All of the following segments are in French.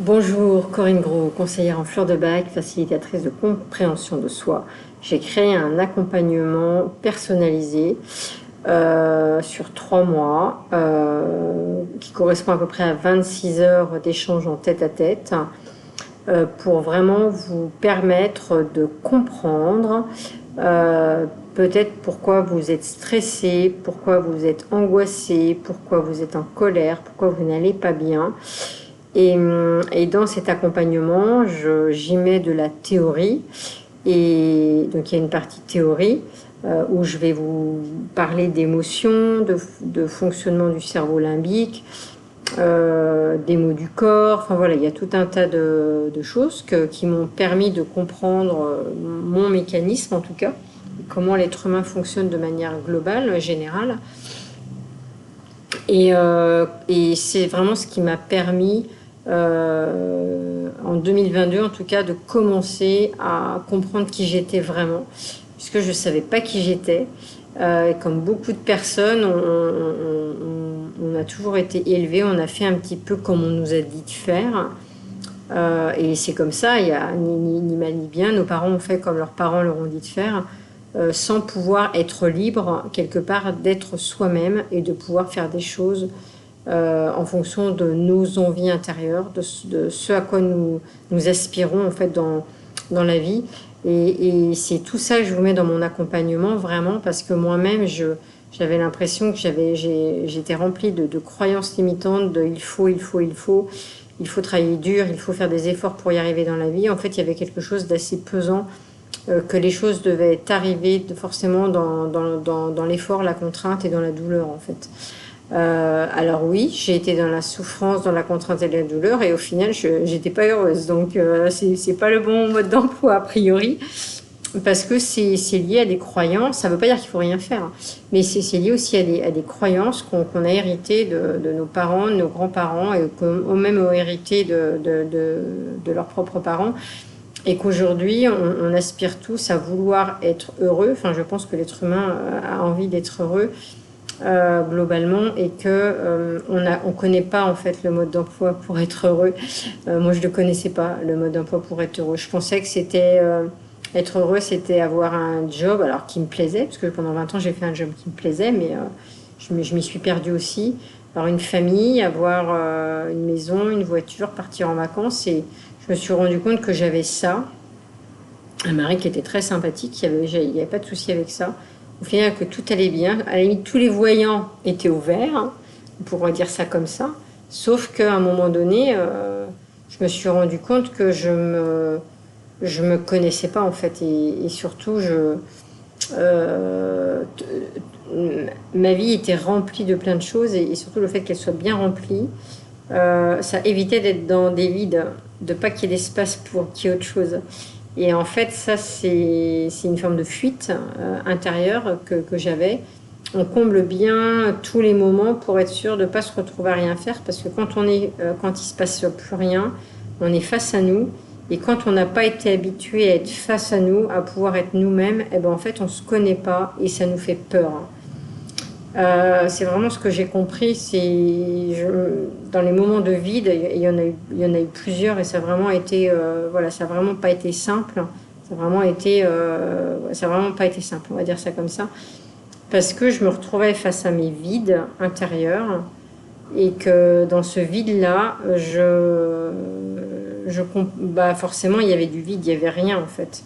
Bonjour, Corinne Gros, conseillère en fleurs de bac, facilitatrice de compréhension de soi. J'ai créé un accompagnement personnalisé sur 3 mois qui correspond à peu près à 26 heures d'échange en tête-à-tête pour vraiment vous permettre de comprendre peut-être pourquoi vous êtes stressé, pourquoi vous êtes angoissé, pourquoi vous êtes en colère, pourquoi vous n'allez pas bien. Et dans cet accompagnement, j'y mets de la théorie. Et donc il y a une partie théorie où je vais vous parler d'émotions, de fonctionnement du cerveau limbique, des mots du corps. Enfin voilà, il y a tout un tas de choses qui m'ont permis de comprendre mon mécanisme en tout cas, comment l'être humain fonctionne de manière globale, générale. Et c'est vraiment ce qui m'a permis, en 2022 en tout cas, de commencer à comprendre qui j'étais vraiment, puisque je ne savais pas qui j'étais. Comme beaucoup de personnes, on a toujours été élevés, on a fait un petit peu comme on nous a dit de faire. Et c'est comme ça, il n'y a ni mal ni bien. Nos parents ont fait comme leurs parents leur ont dit de faire, sans pouvoir être libre, quelque part, d'être soi-même et de pouvoir faire des choses en fonction de nos envies intérieures, de ce à quoi nous aspirons en fait dans la vie. Et c'est tout ça que je vous mets dans mon accompagnement, vraiment, parce que moi-même, j'avais l'impression que j'étais remplie de croyances limitantes, de il faut travailler dur, il faut faire des efforts pour y arriver dans la vie. En fait, il y avait quelque chose d'assez pesant, que les choses devaient arriver forcément dans l'effort, la contrainte et dans la douleur, en fait. Alors oui, j'ai été dans la souffrance, dans la contrainte et la douleur, et au final, je n'étais pas heureuse. Donc, c'est pas le bon mode d'emploi, a priori, parce que c'est lié à des croyances. Ça ne veut pas dire qu'il faut rien faire, hein, mais c'est lié aussi à des croyances qu'on a héritées de nos parents, de nos grands-parents, et qu'eux même ont hérité de leurs propres parents. Et qu'aujourd'hui, on aspire tous à vouloir être heureux. Enfin, je pense que l'être humain a envie d'être heureux globalement, et que on connaît pas en fait le mode d'emploi pour être heureux. Moi, je ne connaissais pas le mode d'emploi pour être heureux. Je pensais que c'était être heureux, c'était avoir un job alors qui me plaisait, parce que pendant 20 ans, j'ai fait un job qui me plaisait, mais je m'y suis perdue aussi. Alors une famille, avoir une maison, une voiture, partir en vacances, et je me suis rendu compte que j'avais ça, un mari qui était très sympathique, il n'y avait pas de souci avec ça. Au final, que tout allait bien. À la limite, tous les voyants étaient ouverts, hein, on pourrait dire ça comme ça. Sauf qu'à un moment donné, je me suis rendu compte que je me connaissais pas en fait. Et surtout, euh, ma vie était remplie de plein de choses. Et surtout, le fait qu'elle soit bien remplie, ça évitait d'être dans des vides, de pas qu'il y ait d'espace pour qu'il y ait autre chose. Et en fait, ça, c'est une forme de fuite intérieure que j'avais. On comble bien tous les moments pour être sûr de ne pas se retrouver à rien faire, parce que quand il se passe plus rien, on est face à nous. Et quand on n'a pas été habitué à être face à nous, à pouvoir être nous-mêmes, eh ben en fait, on ne se connaît pas et ça nous fait peur. C'est vraiment ce que j'ai compris. Dans les moments de vide, il y en a eu plusieurs, et ça a vraiment été, voilà, ça a vraiment pas été simple. Ça a vraiment pas été simple, on va dire ça comme ça, parce que je me retrouvais face à mes vides intérieurs, et que dans ce vide-là, bah forcément, il y avait du vide, il y avait rien en fait,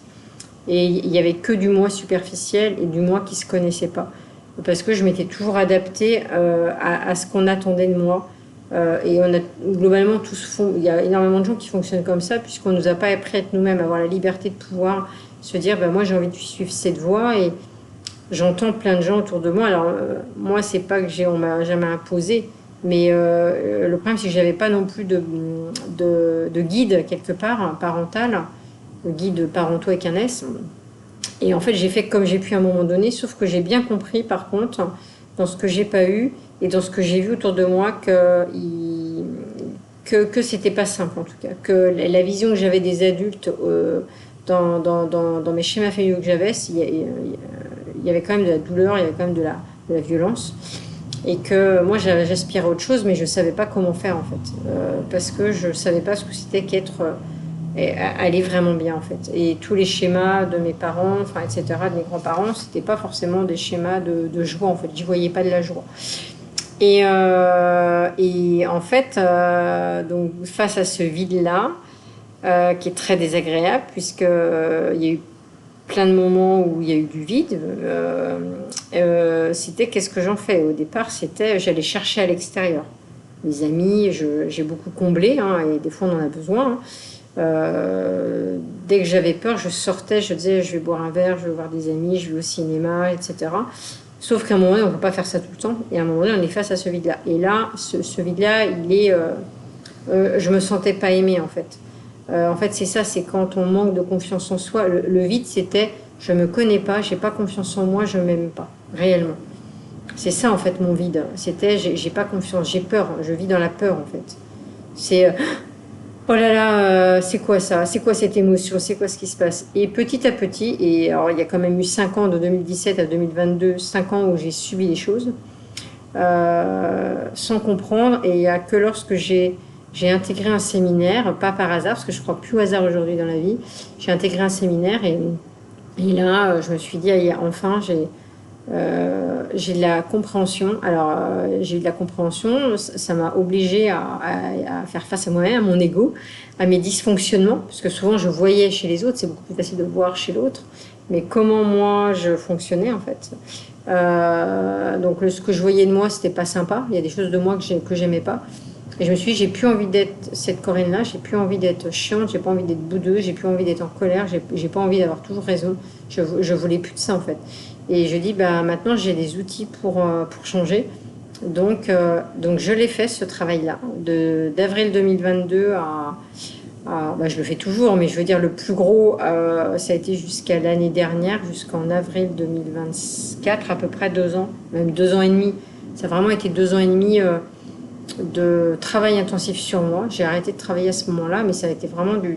et il y avait que du moi superficiel et du moi qui se connaissait pas, parce que je m'étais toujours adaptée à ce qu'on attendait de moi. Et on a globalement il y a énormément de gens qui fonctionnent comme ça, puisqu'on nous a pas appris à être nous-mêmes, à avoir la liberté de pouvoir se dire, ben moi j'ai envie de suivre cette voie. Et j'entends plein de gens autour de moi. Alors moi, c'est pas que on m'a jamais imposé, mais le problème c'est que j'avais pas non plus de guide quelque part, hein, parental, de guide parentaux avec un S. Et en fait, j'ai fait comme j'ai pu à un moment donné, sauf que j'ai bien compris, par contre, dans ce que j'ai pas eu et dans ce que j'ai vu autour de moi, que c'était pas simple en tout cas. Que la vision que j'avais des adultes dans mes schémas familiaux que j'avais, il y avait quand même de la douleur, il y avait quand même de la violence. Et que moi, j'aspirais à autre chose, mais je ne savais pas comment faire, en fait. Parce que je ne savais pas ce que c'était qu'être... aller vraiment bien, en fait. Et tous les schémas de mes parents, enfin, etc., de mes grands-parents, c'était pas forcément des schémas de joie, en fait. J'y voyais pas de la joie. Et en fait, donc, face à ce vide-là, qui est très désagréable, puisque il y a eu plein de moments où il y a eu du vide, c'était qu'est-ce que j'en fais? Au départ, c'était j'allais chercher à l'extérieur. Mes amis, j'ai beaucoup comblé, hein, et des fois on en a besoin. Hein. Dès que j'avais peur, je sortais, je disais je vais boire un verre, je vais voir des amis, je vais au cinéma, etc. Sauf qu'à un moment donné, on ne peut pas faire ça tout le temps. Et à un moment donné, on est face à ce vide-là. Et là, ce vide-là, je me sentais pas aimée, en fait. En fait, c'est ça, c'est quand on manque de confiance en soi. Le vide, c'était je me connais pas, j'ai pas confiance en moi, je m'aime pas, réellement. C'est ça, en fait, mon vide. C'était j'ai pas confiance, j'ai peur, je vis dans la peur, en fait. C'est oh là là, c'est quoi ça? C'est quoi cette émotion? C'est quoi ce qui se passe? Et petit à petit, et alors il y a quand même eu 5 ans, de 2017 à 2022, 5 ans où j'ai subi des choses, sans comprendre. Et il n'y a que lorsque j'ai intégré un séminaire, pas par hasard, parce que je crois plus au hasard aujourd'hui dans la vie, j'ai intégré un séminaire et là, je me suis dit, ah, enfin, j'ai de la compréhension. Alors, j'ai eu de la compréhension, ça m'a obligée à faire face à moi-même, à mon ego, à mes dysfonctionnements, parce que souvent je voyais chez les autres, c'est beaucoup plus facile de voir chez l'autre, mais comment moi je fonctionnais en fait. Donc, ce que je voyais de moi, c'était pas sympa. Il y a des choses de moi que j'aimais pas. Et je me suis dit, j'ai plus envie d'être cette Corinne-là, j'ai plus envie d'être chiante, j'ai pas envie d'être boudeuse, j'ai plus envie d'être en colère, j'ai pas envie d'avoir toujours raison. Je voulais plus de ça en fait. Et je dis, bah, maintenant j'ai des outils pour changer. Donc je l'ai fait ce travail-là. D'avril 2022 bah, je le fais toujours, mais je veux dire le plus gros, ça a été jusqu'à l'année dernière, jusqu'en avril 2024, à peu près 2 ans, même 2 ans et demi. Ça a vraiment été 2 ans et demi de travail intensif sur moi. J'ai arrêté de travailler à ce moment-là, mais ça a été vraiment de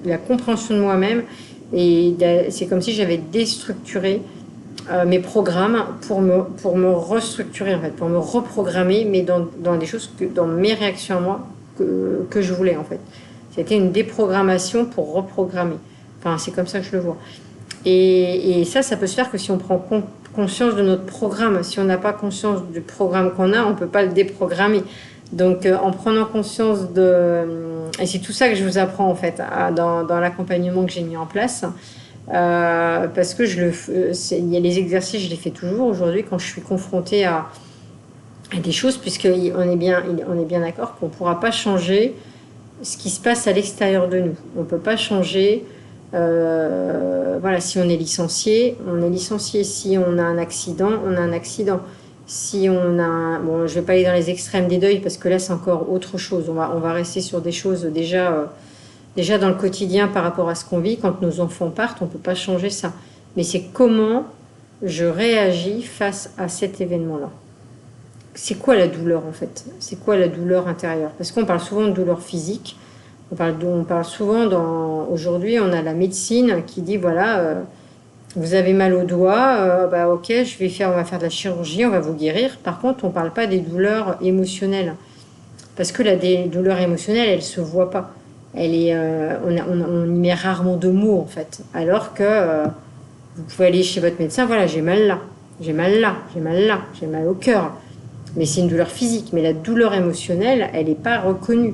la compréhension de moi-même. Et c'est comme si j'avais déstructuré mes programmes pour me restructurer, en fait, pour me reprogrammer, mais dans des choses, dans mes réactions à moi que je voulais, en fait. C'était une déprogrammation pour reprogrammer. Enfin, c'est comme ça que je le vois. Et ça peut se faire que si on prend conscience de notre programme. Si on n'a pas conscience du programme qu'on a, on ne peut pas le déprogrammer. Donc, en prenant conscience de... Et c'est tout ça que je vous apprends, en fait, dans l'accompagnement que j'ai mis en place. Parce que il y a les exercices, je les fais toujours aujourd'hui quand je suis confrontée à des choses, puisqu'on est bien d'accord qu'on ne pourra pas changer ce qui se passe à l'extérieur de nous. On ne peut pas changer... voilà, si on est licencié, on est licencié. Si on a un accident, on a un accident. Si on a... Bon, je ne vais pas aller dans les extrêmes des deuils, parce que là, c'est encore autre chose. On va rester sur des choses déjà dans le quotidien par rapport à ce qu'on vit. Quand nos enfants partent, on ne peut pas changer ça. Mais c'est comment je réagis face à cet événement-là. C'est quoi la douleur, en fait? C'est quoi la douleur intérieure? Parce qu'on parle souvent de douleur physique. On parle souvent, aujourd'hui, on a la médecine qui dit, voilà, vous avez mal au doigt, bah, ok, on va faire de la chirurgie, on va vous guérir. Par contre, on ne parle pas des douleurs émotionnelles. Parce que des douleurs émotionnelles, elles ne se voient pas. On y met rarement de mots, en fait. Alors que vous pouvez aller chez votre médecin, voilà, j'ai mal là, j'ai mal là, j'ai mal là, j'ai mal au cœur. Mais c'est une douleur physique. Mais la douleur émotionnelle, elle n'est pas reconnue.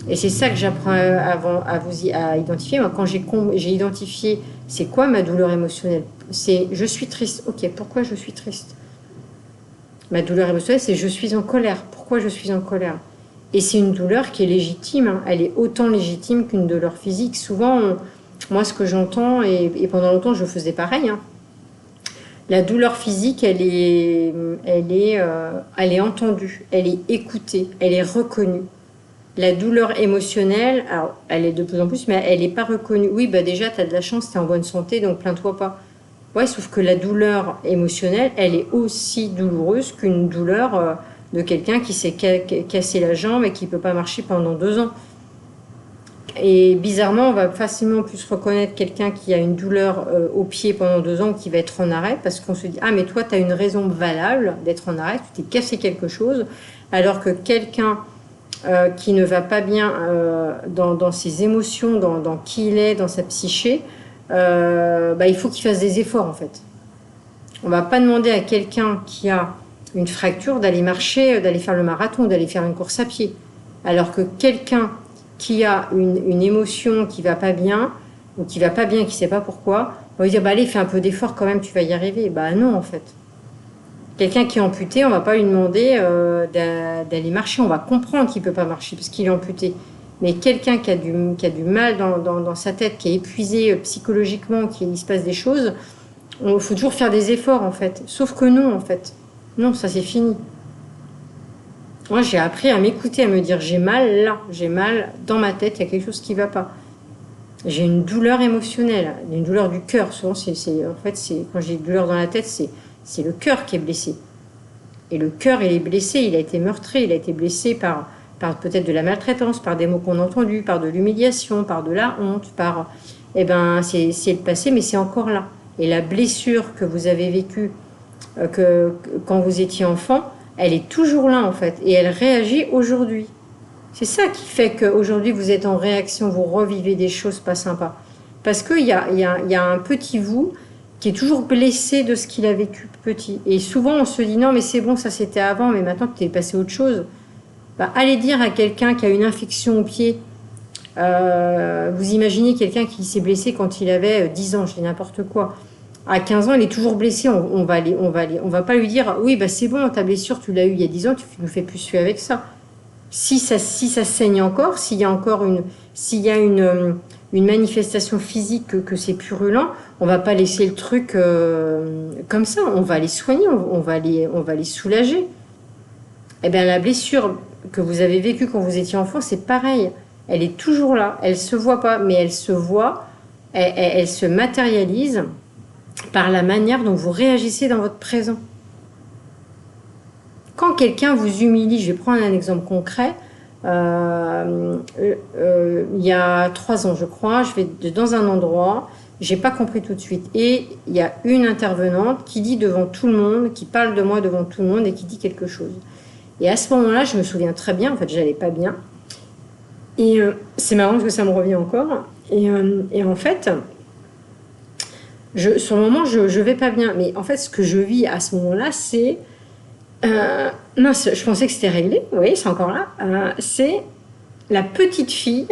Et c'est ça que j'apprends à identifier. Moi, quand j'ai identifié c'est quoi ma douleur émotionnelle, c'est je suis triste. Ok, pourquoi je suis triste? Ma douleur émotionnelle, c'est je suis en colère. Pourquoi je suis en colère? Et c'est une douleur qui est légitime. Hein. Elle est autant légitime qu'une douleur physique. Souvent, moi, ce que j'entends, et pendant longtemps, je faisais pareil. Hein. La douleur physique, elle est entendue, elle est écoutée, elle est reconnue. La douleur émotionnelle, alors elle est de plus en plus, mais elle n'est pas reconnue. Oui, bah déjà, tu as de la chance, tu es en bonne santé, donc plains-toi pas. Ouais, sauf que la douleur émotionnelle, elle est aussi douloureuse qu'une douleur de quelqu'un qui s'est cassé la jambe et qui ne peut pas marcher pendant 2 ans. Et bizarrement, on va facilement plus reconnaître quelqu'un qui a une douleur au pied pendant 2 ans, qui va être en arrêt, parce qu'on se dit, ah mais toi, tu as une raison valable d'être en arrêt, tu t'es cassé quelque chose, alors que quelqu'un qui ne va pas bien dans ses émotions, dans qui il est, dans sa psyché, il faut qu'il fasse des efforts en fait. On ne va pas demander à quelqu'un qui a une fracture d'aller marcher, d'aller faire le marathon, d'aller faire une course à pied. Alors que quelqu'un qui a une émotion qui va pas bien, ou qui va pas bien, qui ne sait pas pourquoi, on va lui dire, bah, allez, fais un peu d'effort quand même, tu vas y arriver. Bah non, en fait. Quelqu'un qui est amputé, on ne va pas lui demander d'aller marcher, on va comprendre qu'il ne peut pas marcher parce qu'il est amputé. Mais quelqu'un qui a du mal dans sa tête, qui est épuisé psychologiquement, qu'il se passe des choses, il faut toujours faire des efforts, en fait. Sauf que non, en fait. Non, ça c'est fini. Moi, j'ai appris à m'écouter, à me dire j'ai mal là, j'ai mal dans ma tête, il y a quelque chose qui ne va pas. J'ai une douleur émotionnelle, une douleur du cœur. Souvent, quand j'ai une douleur dans la tête, c'est le cœur qui est blessé. Et le cœur, il est blessé, il a été meurtri, il a été blessé par peut-être de la maltraitance, par des mots qu'on a entendus, par de l'humiliation, par de la honte, c'est le passé, mais c'est encore là. Et la blessure que vous avez vécue quand vous étiez enfant, elle est toujours là en fait, et elle réagit aujourd'hui. C'est ça qui fait qu'aujourd'hui vous êtes en réaction, vous revivez des choses pas sympas. Parce qu'il y a un petit vous qui est toujours blessé de ce qu'il a vécu petit. Et souvent on se dit non mais c'est bon, ça c'était avant, mais maintenant que tu es passé à autre chose, allez dire à quelqu'un qui a une infection au pied, vous imaginez quelqu'un qui s'est blessé quand il avait 10 ans, je dis n'importe quoi. À 15 ans, il est toujours blessé. On va pas lui dire oui, c'est bon, ta blessure, tu l'as eu il y a 10 ans, tu ne fais plus suer avec ça. Si ça saigne encore, s'il y a une manifestation physique que c'est purulent, on va pas laisser le truc comme ça. On va les soigner, on va les soulager. Eh bien, la blessure que vous avez vécue quand vous étiez enfant, c'est pareil. Elle est toujours là. Elle se voit pas, mais elle se voit. Elle se matérialise par la manière dont vous réagissez dans votre présent. Quand quelqu'un vous humilie, je vais prendre un exemple concret, il y a 3 ans je crois, je vais dans un endroit, j'ai pas compris tout de suite, et il y a une intervenante qui dit devant tout le monde, qui parle de moi devant tout le monde et qui dit quelque chose. Et à ce moment-là, je me souviens très bien, en fait j'allais pas bien, et c'est marrant parce que ça me revient encore, et en fait... sur le moment, je vais pas bien. Mais en fait, ce que je vis à ce moment-là, c'est... mince, je pensais que c'était réglé. Oui, c'est encore là. C'est la petite fille.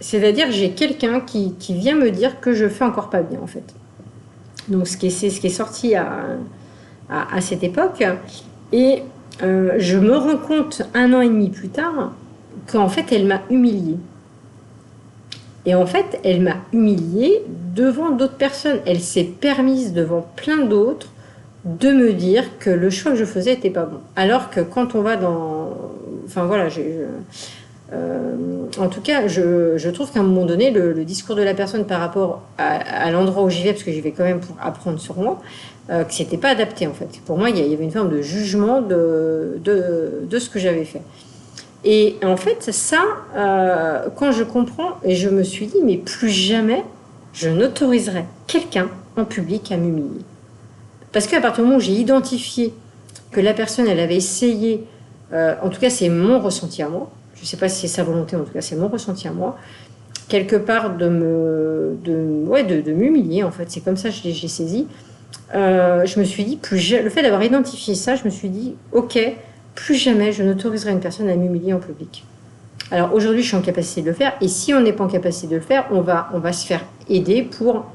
C'est-à-dire, j'ai quelqu'un qui vient me dire que je fais encore pas bien, en fait. Donc, c'est ce qui est sorti à cette époque. Et je me rends compte 1 an et demi plus tard qu'en fait, elle m'a humiliée. Et en fait, elle m'a humiliée devant d'autres personnes. Elle s'est permise devant plein d'autres de me dire que le choix que je faisais n'était pas bon. Alors que quand on va dans... Enfin voilà, en tout cas, je trouve qu'à un moment donné, le discours de la personne par rapport à l'endroit où j'y vais, parce que j'y vais quand même pour apprendre sur moi, que c'était pas adapté en fait. Pour moi, il y avait une forme de jugement de ce que j'avais fait. Et en fait, ça, quand je comprends, et je me suis dit, mais plus jamais, je n'autoriserai quelqu'un en public à m'humilier. Parce qu'à partir du moment où j'ai identifié que la personne, elle avait essayé, en tout cas, c'est mon ressenti à moi, je ne sais pas si c'est sa volonté, en tout cas, c'est mon ressenti à moi, quelque part de m'humilier, en fait. C'est comme ça que j'ai saisi. Je me suis dit, le fait d'avoir identifié ça, je me suis dit, ok, plus jamais je n'autoriserai une personne à m'humilier en public. Alors aujourd'hui, je suis en capacité de le faire, et si on n'est pas en capacité de le faire, on va se faire aider pour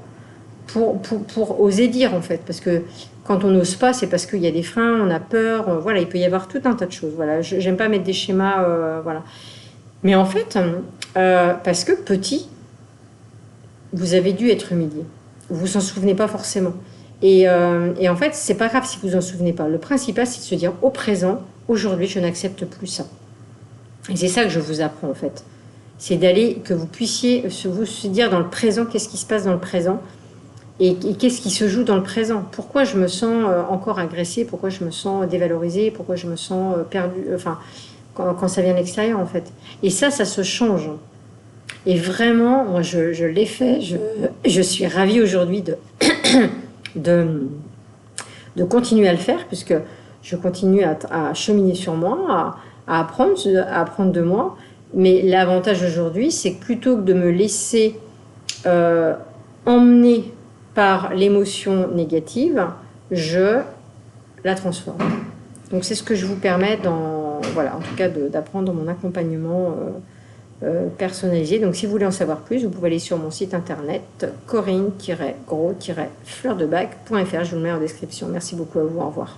oser dire en fait, parce que quand on n'ose pas, c'est parce qu'il y a des freins, on a peur, voilà, il peut y avoir tout un tas de choses. Voilà, j'aime pas mettre des schémas, voilà. Mais en fait, parce que petit, vous avez dû être humilié, vous vous en souvenez pas forcément. Et en fait, c'est pas grave si vous en souvenez pas. Le principal, c'est de se dire au présent, aujourd'hui, je n'accepte plus ça. Et c'est ça que je vous apprends en fait. C'est que vous puissiez vous dire dans le présent, qu'est-ce qui se passe dans le présent et qu'est-ce qui se joue dans le présent. Pourquoi je me sens encore agressée, pourquoi je me sens dévalorisée, pourquoi je me sens perdue, enfin, quand ça vient de l'extérieur en fait. Et ça se change. Et vraiment, moi, je l'ai fait. Je suis ravie aujourd'hui de, de continuer à le faire, puisque je continue à cheminer sur moi, à apprendre de moi. Mais l'avantage aujourd'hui, c'est que plutôt que de me laisser emmener par l'émotion négative, je la transforme. Donc c'est ce que je vous permets voilà, en tout cas d'apprendre dans mon accompagnement personnalisé. Donc si vous voulez en savoir plus, vous pouvez aller sur mon site internet corinne-gros-fleurdebac.fr. Je vous le mets en description. Merci beaucoup à vous. Au revoir.